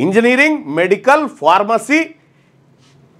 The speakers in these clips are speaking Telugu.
ఇంజనీరింగ్, మెడికల్, ఫార్మసీ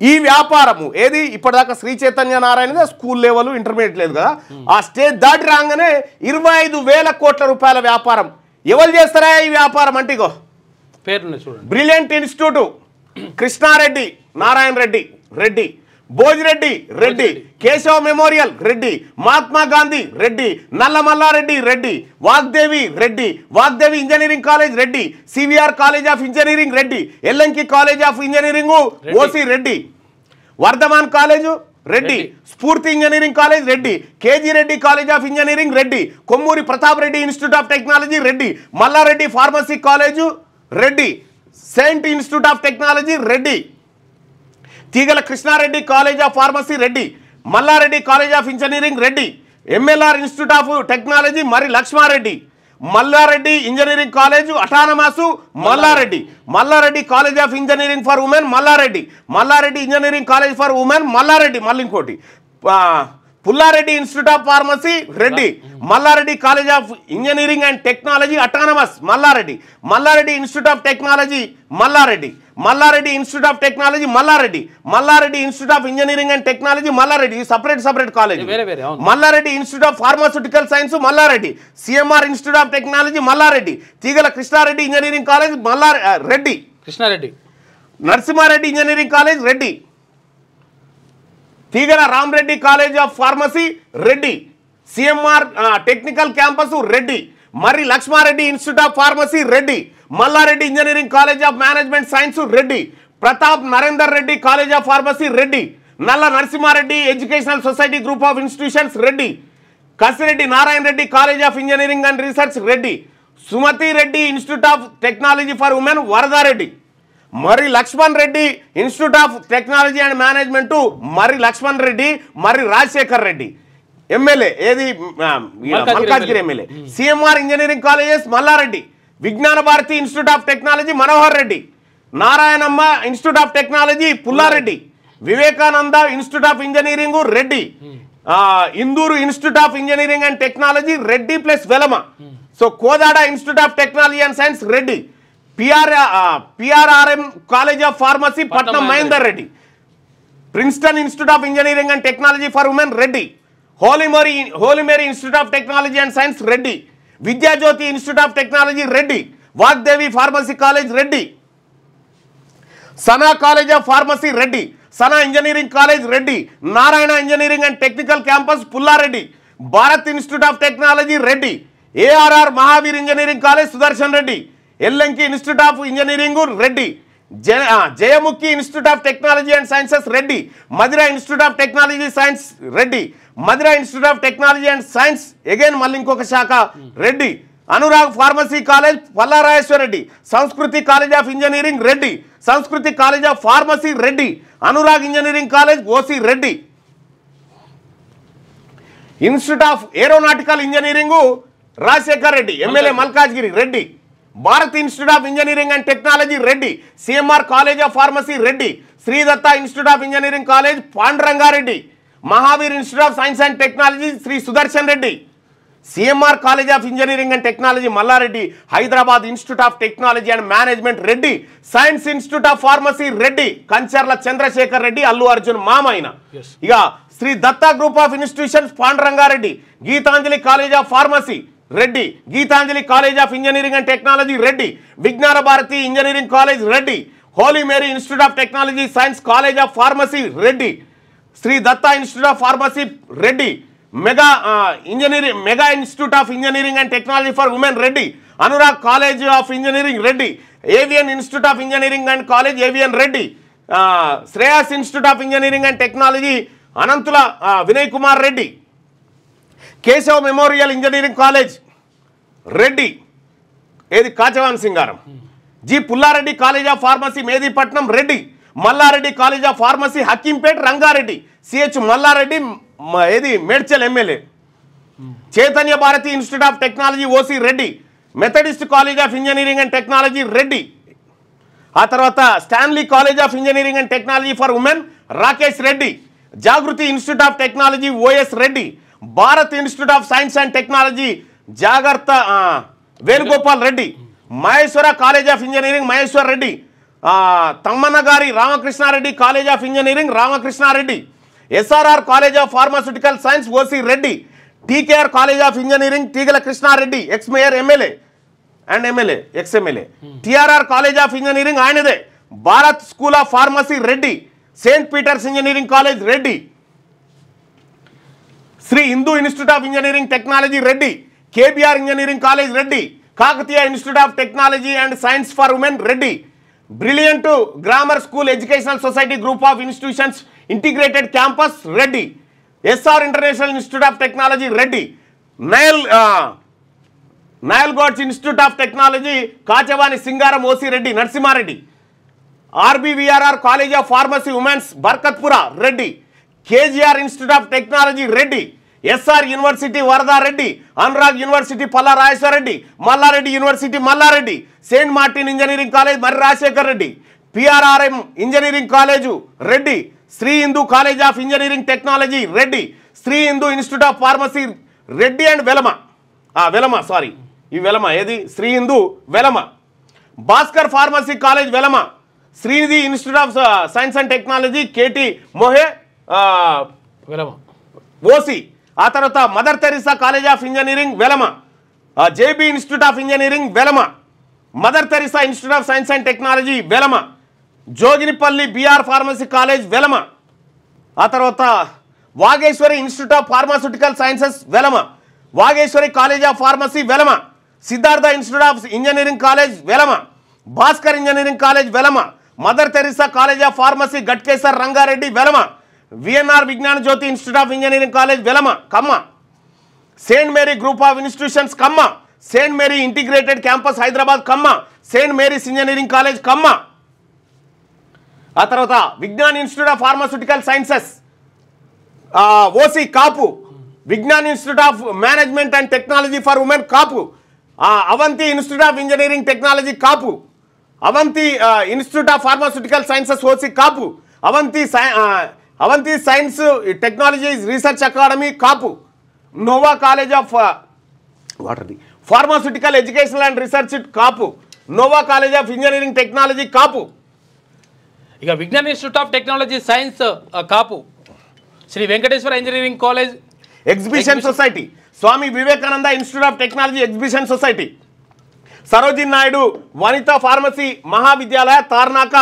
ఈ వ్యాపారము ఏది ఇప్పటిదాకా Sri Chaitanya Narayana school level intermediate లేదు కదా, ఆ స్టేజ్ దాటి రాగానే 25,000 కోట్ల రూపాయల వ్యాపారం. ఎవరు చేస్తారా ఈ వ్యాపారం అంటే ఇగో పేరుని చూడండి. Brilliant institute, Krishnareddy Narayana Reddy Reddy, Bhojireddy Reddy, Keshava memorial Reddy, Mahatma Gandhi Reddy, Nallamallareddy Reddy, Vagdevi Reddy, Vagdevi engineering college Reddy, CVR college of engineering Reddy, LMK college of engineering OC Reddy, Vardhaman college Reddy, Sphoorthy engineering college Reddy, KG Reddy college of engineering Reddy, Kommuri Pratap Reddy institute of technology Reddy, Mallareddy pharmacy college Reddy, saint institute of technology Reddy, Teegala Krishnareddy college of pharmacy Reddy, Mallareddy college of engineering Reddy, MLR institute of technology Marri Laxmareddy, Mallareddy engineering college autonomous Mallareddy, Mallareddy college of engineering for women Mallareddy, Mallareddy engineering college for women Mallareddy, మళ్ళీ ఇంకోటి Pullareddy institute of pharmacy Reddy, Mallareddy college of engineering and technology autonomous Mallareddy, Mallareddy institute of technology Mallareddy, Mallareddy institute of technology Mallareddy, Mallareddy institute of engineering and technology Mallareddy, separate college, Mallareddy institute of pharmaceutical science Mallareddy, CMR institute of technology Mallareddy, Teegala Krishnareddy engineering college Mallareddy, Krishnareddy, Narasimhareddy engineering college Reddy, Teegala Ramareddy college of pharmacy Reddy, CMR technical campus Reddy, Marri Laxmareddy institute of pharmacy Reddy, Mallareddy engineering college of management science Reddy, Pratap Narender Reddy college of pharmacy Reddy, Nalla Narasimhareddy educational society group of institutions Reddy, Kasireddy Narayana Reddy college of engineering and research Reddy, Sumathi Reddy institute of technology for women Varada Reddy, Marri Laxman Reddy institute of technology and management Marri Laxman Reddy, Marri Rajasekhar Reddy MLA ఏది Malkajgiri MLA, CMR engineering colleges Mallareddy, Vignana Bharathi institute of technology Manohar Reddy, Narayanamma institute of technology Pullareddy, Vivekananda institute of engineering Reddy, Indur institute of engineering and technology Reddy plus Velama, so Kodada institute of technology and science Reddy, PRRM college of pharmacy Patnam Mahender Reddy, Princeton institute of engineering and technology for women Reddy, Holy Mary institute of technology and science Reddy, Vidyajyothi institute of technology Reddy, Vagdevi pharmacy college Reddy, Sana college of pharmacy Reddy, Sana engineering college Reddy, Narayana engineering and technical campus Pullareddy, Bharat institute of technology Reddy, ARR Mahaveer engineering college Sudarshan Reddy, LMK institute of engineering Reddy, Jayamukhi institute of technology and sciences Reddy, Madira institute of technology science Reddy, Madira institute of technology and science again మళ్ళీ ఇంకొక శాఖ Reddy, Anurag pharmacy college Pallarajeshwara Reddy, Sanskriti college of engineering Reddy, Sanskriti college of pharmacy Reddy, Anurag engineering college OC Reddy, institute of aeronautical engineering Rajasekhar Reddy MLA Malkajgiri Reddy, Bharat institute of engineering and technology Reddy, CMR college of pharmacy Reddy, Sridatta institute of engineering college Pandurangareddy, Mahaveer institute of science and technology Shri Sudarshan Reddy, CMR college of engineering and technology Mallareddy, Hyderabad institute of technology and management Reddy, science institute of pharmacy Reddy, Kancharla Chandrasekhar Reddy Allu Arjun మామైన, ఇక Shri Datta group of institutions Pandurangareddy, Geethanjali college of pharmacy Reddy, Geethanjali college of engineering and technology Reddy, Vignana Bharathi engineering college Reddy, Holy Mary institute of technology science college of pharmacy Reddy, Shri Datta institute of pharmacy Reddy, mega institute of engineering and technology for women Reddy, Anurag college of engineering Reddy, avian institute of engineering and college AVN Reddy, Shreyas institute of engineering and technology Anantula Vinay Kumar Reddy, Keshav memorial engineering college Reddy ఏది Kachavan Singaram, G Pullareddy college of pharmacy Mehdipatnam Reddy, Mallareddy college of pharmacy Hakimpet Rangareddy, CH Mallareddy ఏది Medchal MLA, Chaitanya Bharathi institute of technology OC Reddy, Methodist college of engineering and technology Reddy, ఆ తర్వాత Stanley college of engineering and technology for women Rakesh Reddy, Jagruthi institute of technology OS Reddy, Bharat institute of science and technology జాగర్త Venugopal Reddy, Maheshwara college of engineering Maheshwar Reddy, Thammannagari Ramakrishnareddy college of engineering Ramakrishnareddy, SRR college of pharmaceutical science OC Reddy, TKR college of engineering Teegala Krishnareddy ex mayor MLA and MLA ex MLA, TRR college of engineering ఆయనదే, Bharat school of pharmacy Reddy, saint Peter's engineering college Reddy, Shri Hindu institute of engineering technology Reddy, KBR engineering college Reddy, Kakatiya institute of technology and science for women Reddy, brilliant grammar school educational society group of institutions integrated campus Reddy, SR international institute of technology Reddy, నయల్గౌడ్స్ institute of technology Kachavani Singaram OC Reddy Narasimhareddy, RBVRR college of pharmacy women's Barkatpura Reddy, KGR institute of technology Reddy, SR university Varadareddy, Anurag university Palla Rajeshwarareddy, Mallareddy university Mallareddy, saint Martin engineering college Marri Rajasekhar Reddy, PRRM engineering college Reddy, Shri Hindu college of engineering technology Reddy, Shri Hindu institute of pharmacy Reddy and Velama sorry ఈ వెలమ ఏది Shri Hindu Velama, Bhaskar pharmacy college Velama, Srinidhi institute of science and technology KT మోహే వెలమ ఓసి, ఆ తర్వాత mother Teresa college of engineering Velama, JB institute of engineering Velama, mother Teresa institute of science and technology Velama, Joginipalli BR pharmacy college Velama, ఆ తర్వాత Vageshwari institute of pharmaceutical sciences Velama, Vageshwari college of pharmacy Velama, Siddhartha institute of engineering college Velama, Bhaskar engineering college Velama, mother Teresa college of pharmacy Ghatkesar Rangareddy Velama, VNR Vignana Jyothi institute of engineering college Velama Kamma, saint Mary group of institutions Kamma, saint Mary integrated campus Hyderabad Kamma, saint Mary's engineering college Kamma, ఆ తర్వాత Vignan institute of pharmaceutical sciences OC Kapu, Vignan institute of management and technology for women Kapu, Avanthi institute of engineering technology Kapu, Avanthi institute of pharmaceutical sciences OC Kapu, Avanthi science technology research academy Kapu, Nova college of pharmaceutical education and research Kapu, Nova college of engineering technology Kapu, ఇక Vignan institute of technology science Kapu, Shri Venkateswara engineering college exhibition society, Swami Vivekananda institute of technology exhibition society, Sarojini Naidu Vanitha pharmacy Mahavidyalaya Tarnaka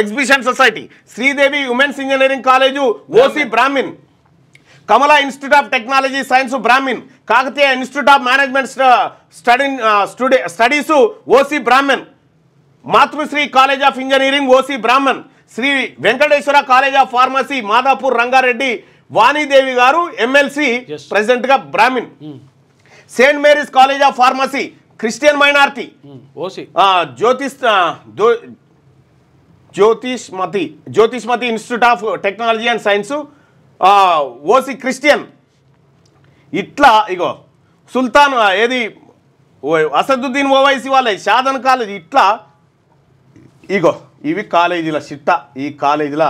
exhibition society, Sridevi women's engineering college OC Brahmin, Kamala institute of technology science Brahmin, Kakatiya institute of management studies OC Brahman, Matrusri college of engineering OC Brahman, Shri Venkateswara college of pharmacy Madhapur Rangareddy Vanidevi గారు ఎమ్మెల్సీ ప్రెసిడెంట్గా Brahmin, saint Mary's college of pharmacy Christian minority OC, Jyothishmathi institute of technology and science OC Christian, ఇట్లా ఇగో సుల్తాన్ ఏది అసదుద్దీన్ ఓవైసీ వాళ్ళ షాదన్ కాలేజ్, ఇట్లా ఇగో ఇవి కాలేజీల చిట్ట, ఈ కాలేజీల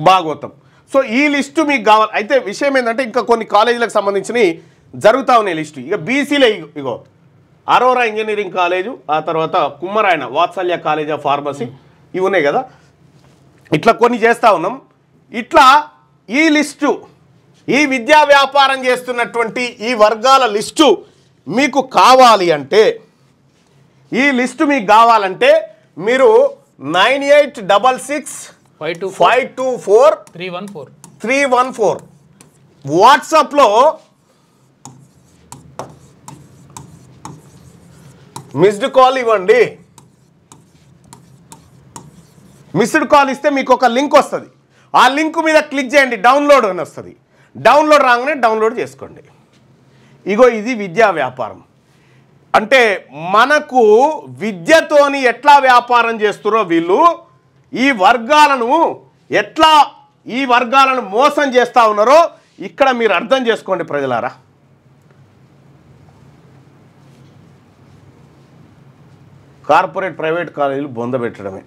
భాగవతం. సో ఈ లిస్టు మీకు కావాలి. అయితే విషయం ఏంటంటే ఇంకా కొన్ని కాలేజీలకు సంబంధించినవి జరుగుతూ ఉన్నాయి లిస్టు. ఇక బీసీలే ఇగో అరోరా ఇంజనీరింగ్ కాలేజు, ఆ తర్వాత కుమ్మరాయన వాత్సల్య కాలేజ్ ఆఫ్ ఫార్మసీ, ఇవి ఉన్నాయి కదా. ఇట్లా కొన్ని చేస్తూ ఉన్నాం. ఇట్లా ఈ లిస్టు, ఈ విద్యా వ్యాపారం చేస్తున్నటువంటి ఈ వర్గాల లిస్టు మీకు కావాలి అంటే, ఈ లిస్టు మీకు కావాలంటే మీరు 9866524314 వాట్సాప్లో మిస్డ్ కాల్ ఇవ్వండి. మిస్డ్ కాల్ ఇస్తే మీకు ఒక లింక్ వస్తుంది. ఆ లింక్ మీద క్లిక్ చేయండి, డౌన్లోడ్ అని వస్తుంది. డౌన్లోడ్ రాగానే డౌన్లోడ్ చేసుకోండి. ఇగో ఇది విద్యా వ్యాపారం అంటే. మనకు విద్యతోని ఎట్లా వ్యాపారం చేస్తున్నారో వీళ్ళు ఈ వర్గాలను మోసం చేస్తూ ఉన్నారో ఇక్కడ మీరు అర్థం చేసుకోండి ప్రజలారా. కార్పొరేట్ ప్రైవేట్ కాలేజీలు బొందబెట్టడమే.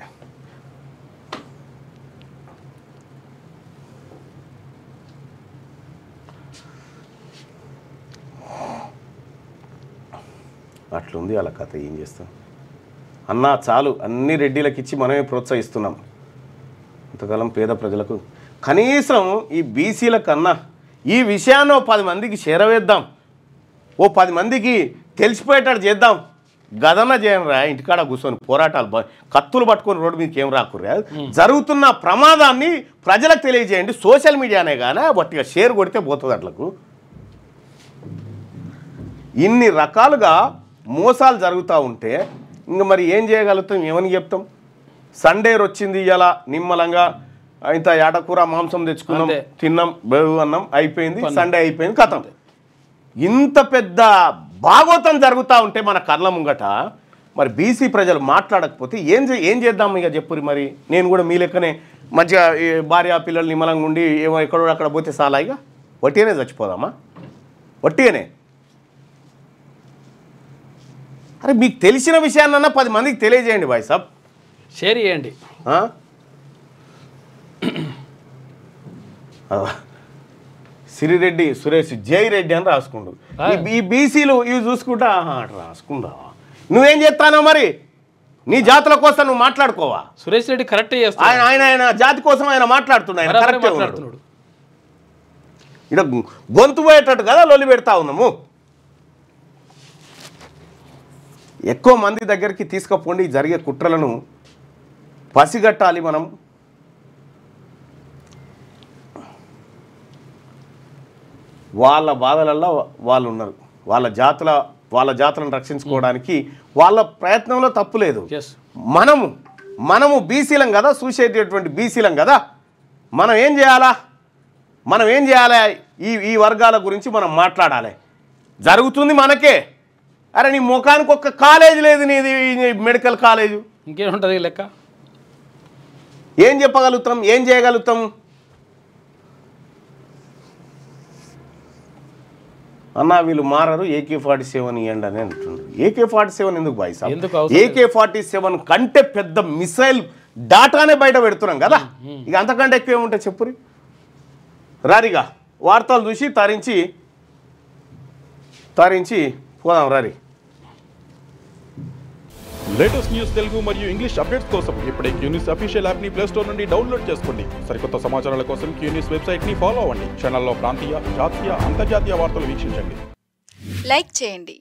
అట్లుంది అలా కథ. ఏం చేస్తాం. అన్నా చాలు అన్ని రెడ్డిలకు ఇచ్చి మనమే ప్రోత్సహిస్తున్నాం, ఇంతకాలం పేద ప్రజలకు కనీసం ఈ బీసీల కన్నా ఈ విషయాన్ని 10 మందికి చేరవేద్దాం, 10 మందికి తెలిసిపోయేటట్టు చేద్దాం. గదన చేయరా ఇంటికాడ కూర్చొని పోరాటాలు కత్తులు పట్టుకొని రోడ్డు మీదకి ఏం రాకుర్రా, జరుగుతున్న ప్రమాదాన్ని ప్రజలకు తెలియజేయండి. సోషల్ మీడియానే కానీ వట్టిగా షేర్ కొడితే పోతుంది అట్లకు. ఇన్ని రకాలుగా మోసాలు జరుగుతూ ఉంటే ఇంక మరి ఏం చేయగలుగుతాం, ఏమని చెప్తాం? సండే వచ్చింది ఇలా నిమ్మలంగా ఇంత ఏటకూర మాంసం తెచ్చుకున్నాం, తిన్నాం, బెవు అన్నం, అయిపోయింది, సండే అయిపోయింది, కథం. ఇంత పెద్ద భాగవతం జరుగుతూ ఉంటే మన కళ్ళ ముంగట మరి బీసీ ప్రజలు మాట్లాడకపోతే ఏం చేద్దాం ఇక చెప్పురి. మరి నేను కూడా మీ లెక్కనే మంచిగా భార్య పిల్లలు నిమ్మలంగా ఉండి ఏమో ఎక్కడో అక్కడ పోతే చాలా ఇక వట్టిగానే చచ్చిపోదామా? వట్టిగానే. అరే మీకు తెలిసిన విషయాన్నన్నా 10 మందికి తెలియజేయండి భాయ్ సాబ్, షేర్ చేయండి. సిరిరెడ్డి సురేష్ జై రెడ్డి అని రాసుకుండు. ఈ బీసీలు ఇవి చూసుకుంటా రాసుకుందా. నువ్వేం చేస్తానో మరి నీ జాతుల కోసం నువ్వు మాట్లాడుకోవా? సురేష్ రెడ్డి కరెక్ట్ చేస్తా, ఆయన జాతి కోసం ఆయన మాట్లాడుతున్నాడు, ఆయన కరెక్టే మాట్లాడుతున్నాడు. ఇక్కడ గొంతు పోయేటట్టు కదా లొల్లి పెడతా ఉన్నాము. ఎక్కువ మంది దగ్గరికి తీసుకుపోండి, జరిగే కుట్రలను పసిగట్టాలి మనం. వాళ్ళ బాధలలో వాళ్ళు ఉన్నారు, వాళ్ళ జాతులను రక్షించుకోవడానికి వాళ్ళ ప్రయత్నంలో తప్పు లేదు. మనము బీసీలం కదా, చూసేటటువంటి బీసీలం కదా, మనం ఏం చేయాలా? ఈ వర్గాల గురించి మనం మాట్లాడాలి. జరుగుతుంది మనకే. అరే నీ ముఖానికి ఒక్క కాలేజ్ లేదు, నీది మెడికల్ కాలేజు, ఇంకేముంటుంది లెక్క? ఏం చెప్పగలుగుతాం, ఏం చేయగలుగుతాం? అన్నా వీళ్ళు మారరు, AK-47 ఇవ్వండి అని అంటుండ్రు. AK-47 ఎందుకు బాయ్ సాబ్? AK-47 కంటే పెద్ద మిసైల్ డాటానే బయట పెడుతున్నాం కదా, ఇక అంతకంటే ఎక్కువ ఏముంటాయి చెప్పురి. రారిగా వార్తలు చూసి తరించి పోదాం రారి. లేటెస్ట్ న్యూస్ తెలుగు మరియు ఇంగ్లీష్ అప్డేట్స్ కోసం ఇప్పుడే క్యూన్యూస్ అఫీషియల్ యాప్ ని ప్లే స్టోర్ నుండి డౌన్లోడ్ చేసుకోండి. సరికొత్త సమాచారాల కోసం క్యూన్యూస్ వెబ్సైట్ ని ఫాలో అవ్వండి. ఛానల్లో ప్రాంతీయ, జాతీయ, అంతర్జాతీయ వార్తలు వీక్షించండి. లైక్ చేయండి.